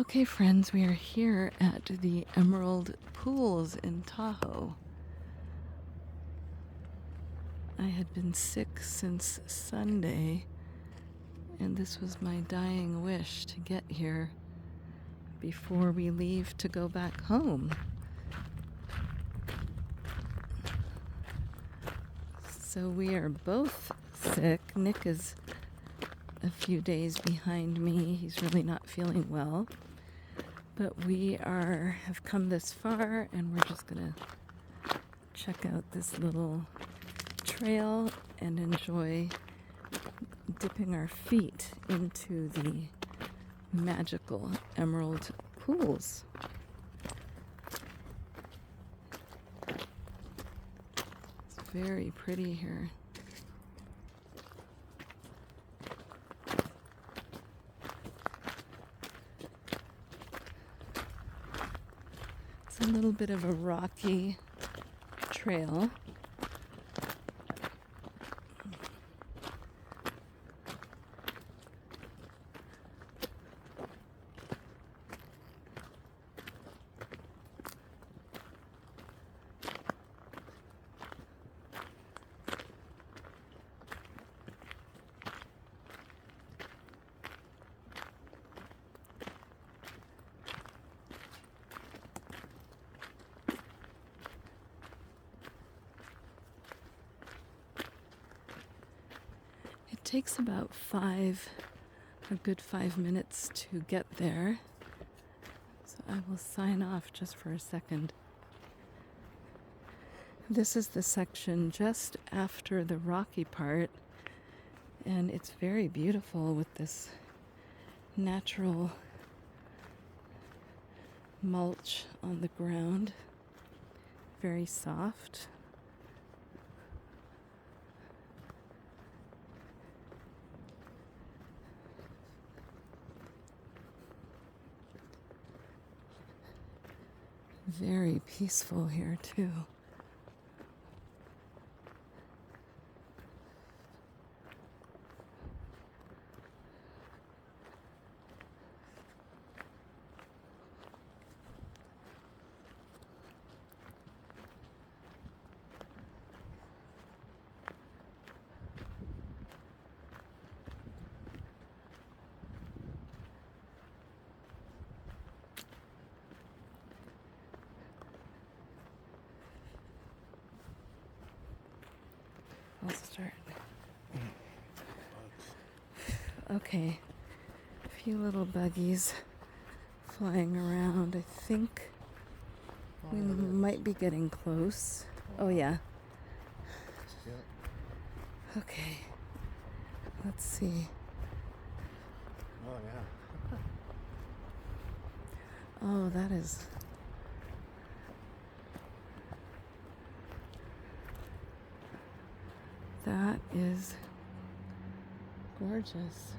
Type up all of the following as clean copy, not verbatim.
Okay, friends, we are here at the Emerald Pools in Tahoe. I had been sick since Sunday, and this was my dying wish to get here before we leave to go back home. So we are both sick. Nick is a few days behind me. He's really not feeling well. But we have come this far, and we're just gonna check out this little trail and enjoy dipping our feet into the magical emerald pools. It's very pretty here. It's a little bit of a rocky trail. It takes about a good 5 minutes to get there. So I will sign off just for a second. This is the section just after the rocky part, and it's very beautiful with this natural mulch on the ground. Very soft. Very peaceful here too. I'll start. Okay, a few little buggies flying around. I think we might be getting close. Oh yeah. Okay, let's see. Oh yeah. Oh, that is... That is gorgeous.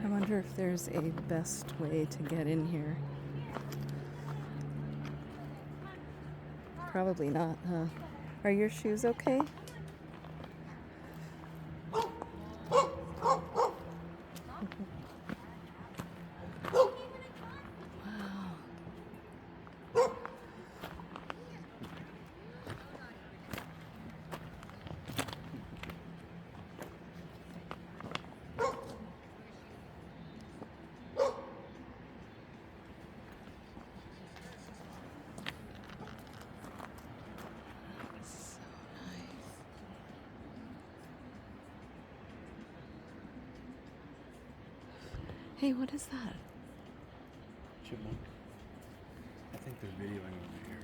I wonder if there's a best way to get in here. Probably not, huh? Are your shoes okay? Hey, what is that? Chipmunk. I think they're videoing over here.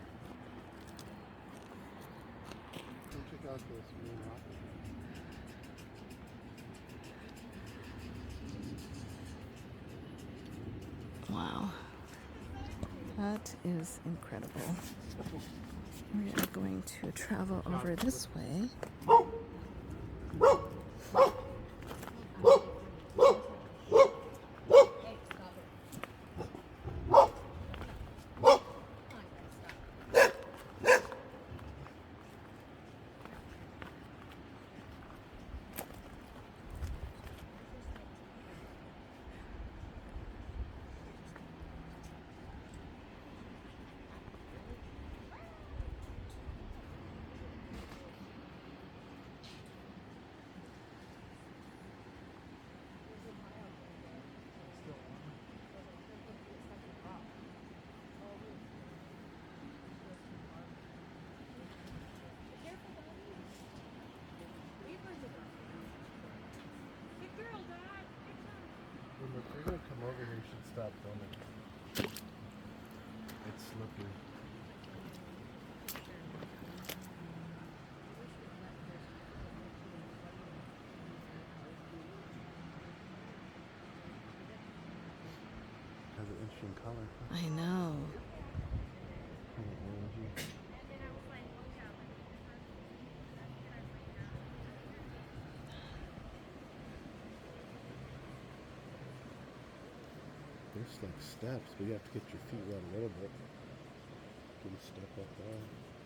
Go check out this green rock. Wow. That is incredible. We are going to travel over this way. stop filming. It's slippery. Has an interesting color. I know. Kind of orangey. There's like steps, but you have to get your feet wet a little bit. Get a step up there.